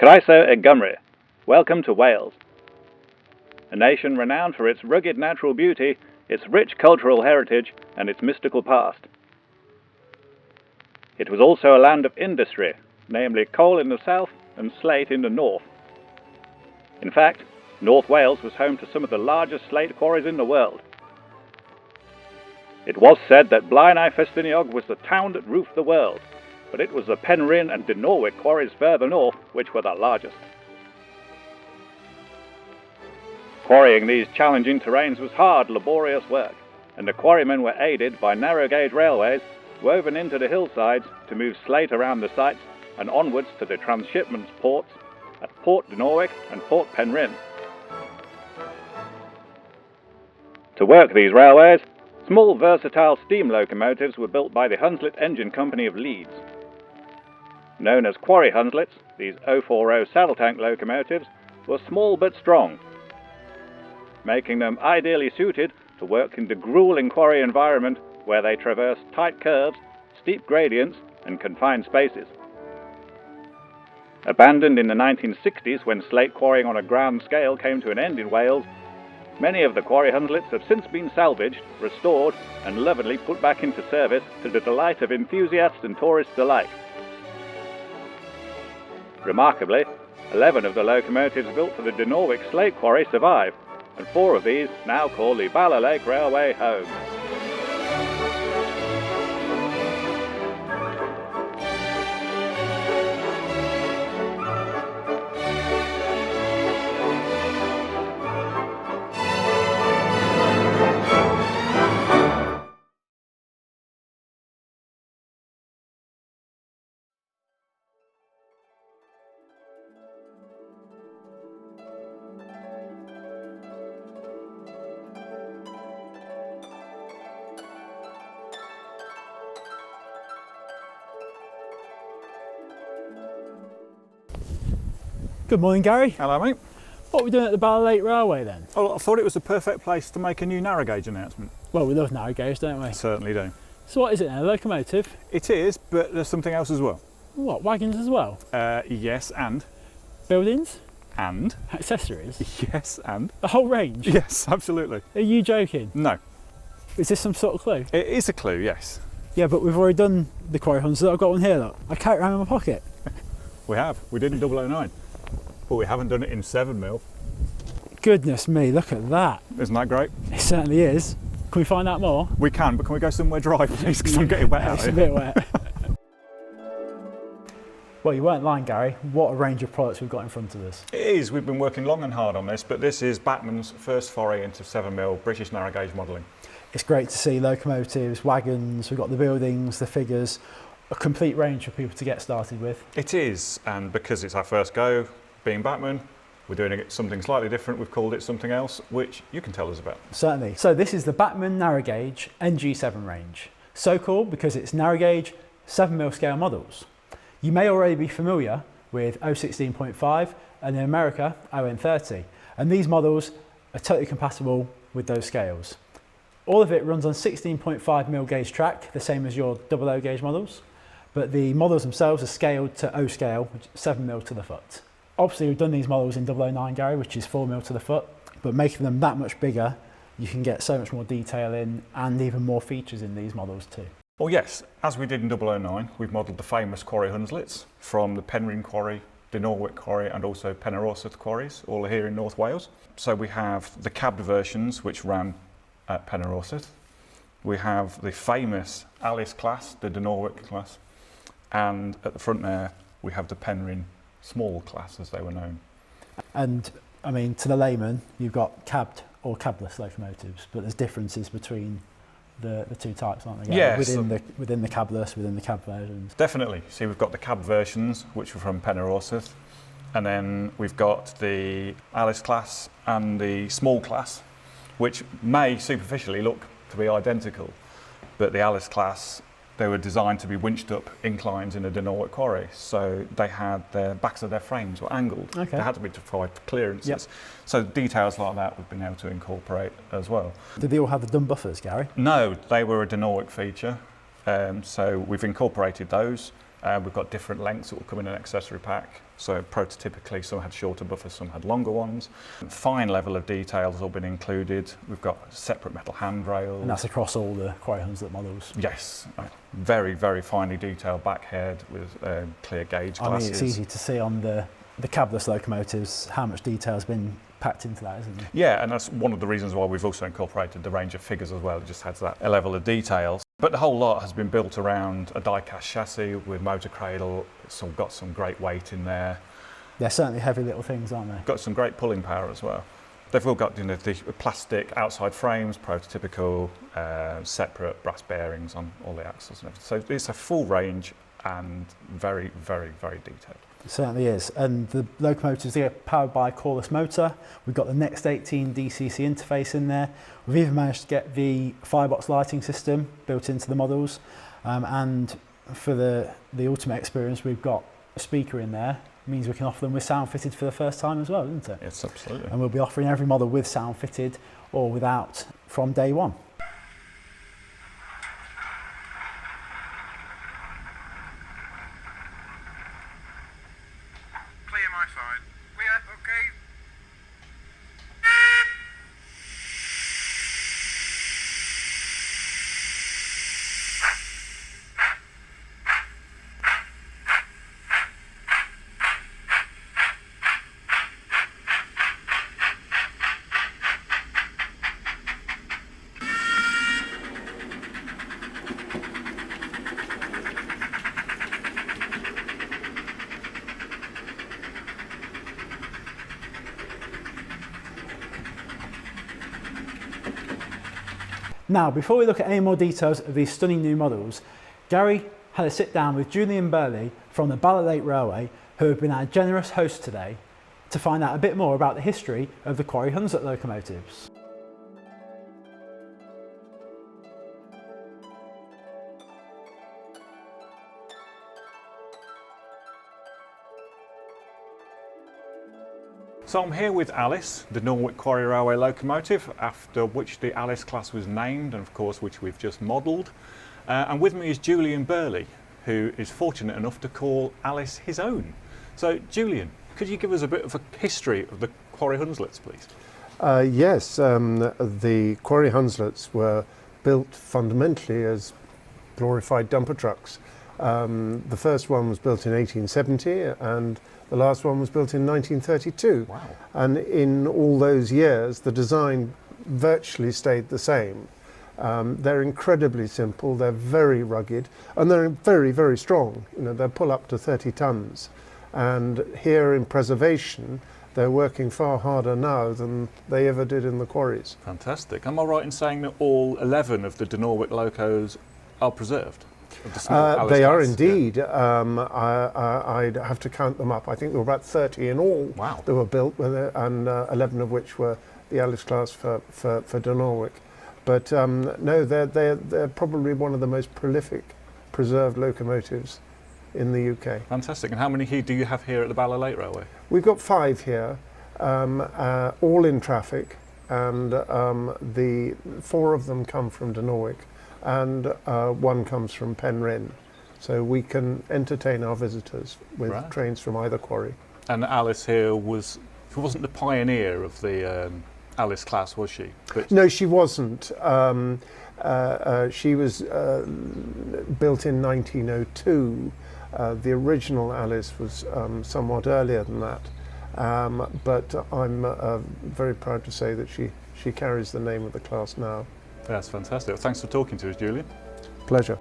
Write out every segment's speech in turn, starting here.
Croeso e Gymru. Welcome to Wales. A nation renowned for its rugged natural beauty, its rich cultural heritage, and its mystical past. It was also a land of industry, namely coal in the south and slate in the north. In fact, North Wales was home to some of the largest slate quarries in the world. It was said that Blaenau Festiniog was the town that roofed the world, but it was the Penrhyn and Dinorwic quarries further north which were the largest. Quarrying these challenging terrains was hard, laborious work, and the quarrymen were aided by narrow gauge railways woven into the hillsides to move slate around the sites and onwards to the transshipment ports at Port Dinorwic and Port Penrhyn. To work these railways, small versatile steam locomotives were built by the Hunslet Engine Company of Leeds. Known as quarry Hunslets, these 040 saddle tank locomotives were small but strong, making them ideally suited to work in the grueling quarry environment where they traverse tight curves, steep gradients, and confined spaces. Abandoned in the 1960s when slate quarrying on a grand scale came to an end in Wales, many of the quarry Hunslets have since been salvaged, restored, and lovingly put back into service to the delight of enthusiasts and tourists alike. Remarkably, 11 of the locomotives built for the Dinorwic slate quarry survive, and 4 of these now call the Bala Lake Railway home. Good morning, Gary. Hello, mate. What are we doing at the Bala Lake Railway then? Well, I thought it was the perfect place to make a new narrow gauge announcement. Well, we love narrow gauge, don't we? Certainly do. So what is it then, a locomotive? It is, but there's something else as well. What, wagons as well? Yes, and? Buildings? And? Accessories? Yes, and? The whole range? Yes, absolutely. Are you joking? No. Is this some sort of clue? It is a clue, yes. Yeah, but we've already done the quarry Hunslet. I've got one here, look. I carry it around in my pocket. We have. We did in 009. But we haven't done it in 7mm. Goodness me, look at that. Isn't that great? It certainly is. Can we find out more? We can, but can we go somewhere dry, please? Because I'm getting wet out It's here. a bit wet. Well, you weren't lying, Gary. What a range of products we've got in front of us. It is. We've been working long and hard on this, but this is Bachmann's first foray into 7mm British narrow gauge modelling. It's great to see locomotives, wagons, we've got the buildings, the figures, a complete range for people to get started with. It is, and because it's our first go, being Bachmann, we're doing it something slightly different. We've called it something else, which you can tell us about. Certainly. So this is the Bachmann Narrow Gauge NG7 range. So called because it's narrow gauge 7mm scale models. You may already be familiar with 016.5 and in America 0N30, and these models are totally compatible with those scales. All of it runs on 16.5mm gauge track, the same as your 00 gauge models, but the models themselves are scaled to O scale, which is 7mm to the foot. Obviously we've done these models in 009, Gary, which is 4mm to the foot, but making them that much bigger, you can get so much more detail in and even more features in these models too. Well, yes, as we did in 009, we've modelled the famous quarry Hunslets from the Penrhyn Quarry, Dinorwic Quarry and also Penaroseth quarries, all here in North Wales. So we have the cabbed versions which ran at Penaroseth. We have the famous Alice class, the Dinorwic class, and at the front there we have the Penrhyn small class as they were known. And I mean, to the layman, you've got cabbed or cabless locomotives, but there's differences between the two types, aren't there? Yes. Within the cabless, within the cab versions. Definitely. See, we've got the cab versions, which were from Penaroseth, and then we've got the Alice class and the small class, which may superficially look to be identical, but the Alice class, they were designed to be winched up inclines in a Dinorwic quarry, so they had the backs of their frames were angled. Okay. They had to be to provide clearances. Yep. So details like that we've been able to incorporate as well. Did they all have the dumb buffers, Gary? No, they were a Dinorwic feature, so we've incorporated those, We've got different lengths that will come in an accessory pack. So prototypically, some had shorter buffers, some had longer ones. Fine level of detail has all been included. We've got separate metal handrails. And that's across all the Quarry Hunslet models? Yes, very, very finely detailed back head with clear gauge glasses. I mean, it's easy to see on the cabless locomotives how much detail has been packed into that, isn't it? Yeah, and that's one of the reasons why we've also incorporated the range of figures as well. It just adds that level of detail. But the whole lot has been built around a die-cast chassis with motor cradle. It's got some great weight in there. They're certainly heavy little things, aren't they? Got some great pulling power as well. They've all got, you know, the plastic outside frames, prototypical, separate brass bearings on all the axles and everything. So it's a full range and very, very, very detailed. It certainly is. And the locomotives, they're powered by a coreless motor. We've got the Next 18 DCC interface in there. We've even managed to get the firebox lighting system built into the models. And for the ultimate experience, we've got a speaker in there. It means we can offer them with sound fitted for the first time as well, isn't it? Yes, absolutely. And we'll be offering every model with sound fitted or without from day one. Clear my side. Clear, okay. Now, before we look at any more details of these stunning new models, Gary had a sit down with Julian Burley from the Ballot Lake Railway, who have been our generous host today, to find out a bit more about the history of the Quarry Hunslet locomotives. So I'm here with Alice, the Norwich Quarry Railway locomotive, after which the Alice class was named, and of course which we've just modelled. And with me is Julian Burley, who is fortunate enough to call Alice his own. So Julian, could you give us a bit of a history of the Quarry Hunslets, please? Yes, the Quarry Hunslets were built fundamentally as glorified dumper trucks. The first one was built in 1870 and the last one was built in 1932. Wow. And in all those years, the design virtually stayed the same. They're incredibly simple, they're very rugged, and they're very, very strong. You know, they pull up to 30 tons. And here in preservation, they're working far harder now than they ever did in the quarries. Fantastic. Am I right in saying that all 11 of the De Norwich locos are preserved? They are indeed. I'd have to count them up. I think there were about 30 in all that were built, and 11 of which were the Alice class for De Norwich. But no, they're probably one of the most prolific preserved locomotives in the UK. Fantastic. And how many do you have here at the Ballot Lake Railway? We've got 5 here, all in traffic, and the 4 of them come from De Norwich, and 1 comes from Penryn. So we can entertain our visitors with trains from either quarry. And Alice here wasn't the pioneer of the Alice class, was she? But no, she wasn't. She was built in 1902. The original Alice was somewhat earlier than that. But I'm very proud to say that she carries the name of the class now. That's fantastic. Thanks for talking to us, Julian. Pleasure.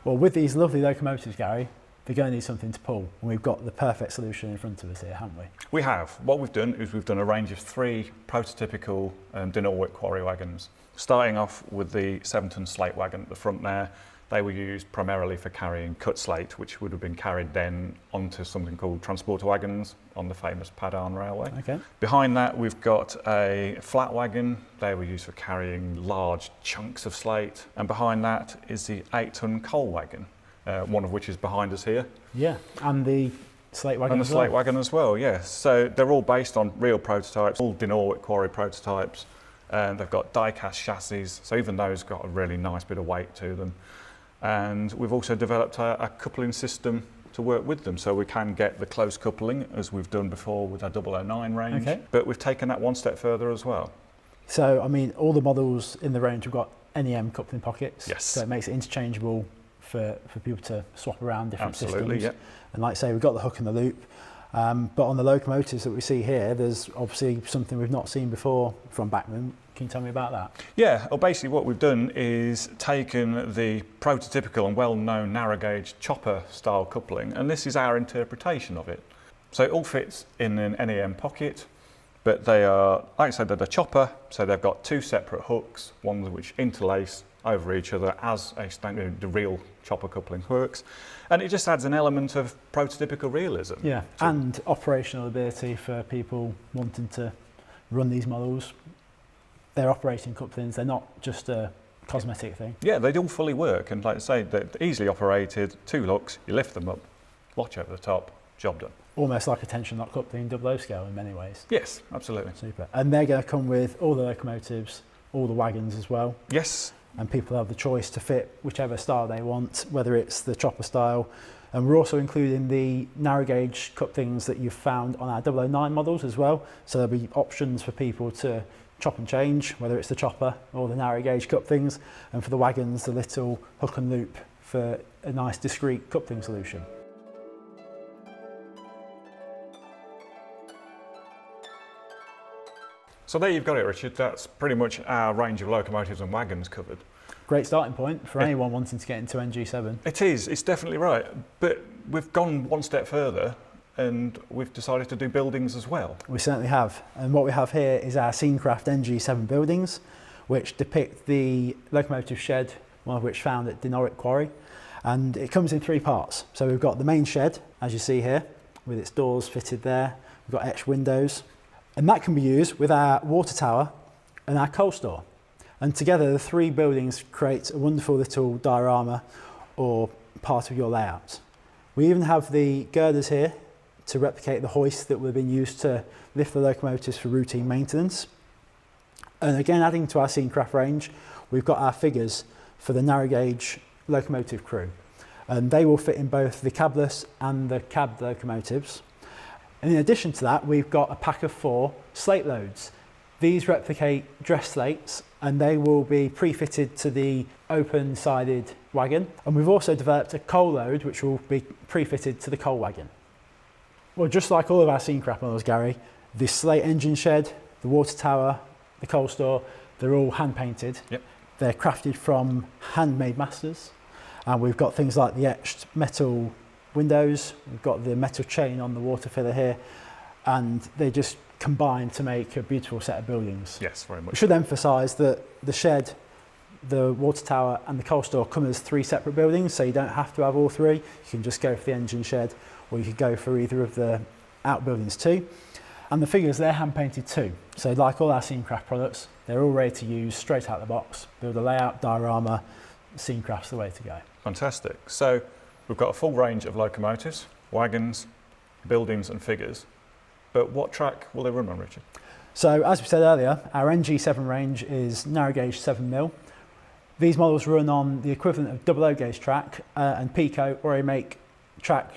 Well, with these lovely locomotives, Gary, they're going to need something to pull, and we've got the perfect solution in front of us here, haven't we? We have. What we've done is we've done a range of 3 prototypical De Norwich quarry wagons. Starting off with the 7-ton slate wagon at the front there. They were used primarily for carrying cut slate, which would have been carried then onto something called transporter wagons on the famous Padarn Railway. Okay. Behind that, we've got a flat wagon. They were used for carrying large chunks of slate. And behind that is the 8-ton coal wagon, one of which is behind us here. Yeah, and the slate wagon and the slate wagon as well, yes. So they're all based on real prototypes, all De Norwich quarry prototypes. and they've got die-cast chassis, so even those got a really nice bit of weight to them. And we've also developed a coupling system to work with them, so we can get the close coupling as we've done before with our 009 range, but we've taken that one step further as well. So, I mean, all the models in the range have got NEM coupling pockets, yes. So it makes it interchangeable for people to swap around different Absolutely, systems. yeah. And like I say, we've got the hook and the loop, but on the locomotives that we see here, there's obviously something we've not seen before from Bachmann. Can you tell me about that? Yeah, well basically what we've done is taken the prototypical and well-known narrow gauge chopper style coupling, and this is our interpretation of it. So it all fits in an NEM pocket, but they are, like I said, they're the chopper, so they've got two separate hooks, ones which interlace over each other as a standard, the real chopper coupling works, and it just adds an element of prototypical realism. Yeah, and operational ability for people wanting to run these models. They're operating couplings, they're not just a cosmetic thing. Yeah, they all fully work, and like I say, they're easily operated, two hooks, you lift them up, watch over the top, job done. Almost like a tension lock coupling, 00 scale in many ways. Yes, absolutely. Super. And they're going to come with all the locomotives, all the wagons as well. Yes. And people have the choice to fit whichever style they want, whether it's the chopper style. And we're also including the narrow gauge couplings that you've found on our 009 models as well. So there'll be options for people to chop and change, whether it's the chopper or the narrow gauge couplings, and for the wagons, the little hook and loop for a nice discrete coupling solution. So there you've got it, Richard. That's pretty much our range of locomotives and wagons covered. Great starting point for anyone wanting to get into NG7. It is, it's definitely right. But we've gone one step further and we've decided to do buildings as well. We certainly have. And what we have here is our Scenecraft NG7 buildings, which depict the locomotive shed, one of which found at Norwich Quarry. And it comes in three parts. So we've got the main shed, as you see here, with its doors fitted there. We've got etched windows. And that can be used with our water tower and our coal store. And together the three buildings create a wonderful little diorama or part of your layout. We even have the girders here to replicate the hoist that would have been used to lift the locomotives for routine maintenance. And again, adding to our Scenecraft range, we've got our figures for the narrow gauge locomotive crew. And they will fit in both the cabless and the cab locomotives. And in addition to that, we've got a pack of 4 slate loads. These replicate dress slates and they will be pre-fitted to the open-sided wagon. And we've also developed a coal load which will be pre-fitted to the coal wagon. Well, just like all of our Scenecraft models, Gary, the slate engine shed, the water tower, the coal store, they're all hand-painted. Yep. They're crafted from handmade masters. And we've got things like the etched metal windows, we've got the metal chain on the water filler here, and they just combine to make a beautiful set of buildings. Yes, very much. We should emphasise that the shed, the water tower and the coal store come as 3 separate buildings, so you don't have to have all 3. You can just go for the engine shed, or you could go for either of the outbuildings too. And the figures, they're hand painted too. So like all our Scenecraft products, they're all ready to use straight out of the box. Build a layout, diorama, Scenecraft's the way to go. Fantastic. So we've got a full range of locomotives, wagons, buildings and figures. But what track will they run on, Richard? So as we said earlier, our NG7 range is narrow gauge 7mm. These models run on the equivalent of 00 gauge track, and Pico already make track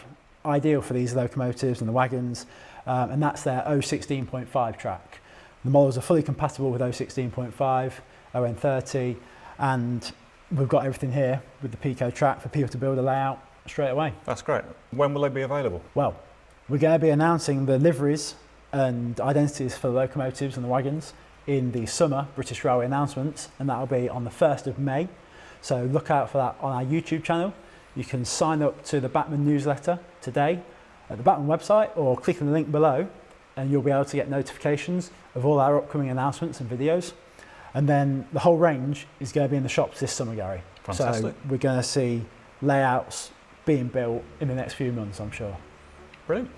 ideal for these locomotives and the wagons, and that's their 016.5 track. The models are fully compatible with 016.5, ON30, and we've got everything here with the Pico track for people to build a layout straight away. That's great. When will they be available? Well, we're going to be announcing the liveries and identities for the locomotives and the wagons in the summer British Railway announcements, and that'll be on the 1st of May. So look out for that on our YouTube channel. You can sign up to the Bachmann newsletter today at the Bachmann website, or click on the link below and you'll be able to get notifications of all our upcoming announcements and videos. And then the whole range is going to be in the shops this summer, Gary. Fantastic. So we're going to see layouts being built in the next few months, I'm sure. Brilliant.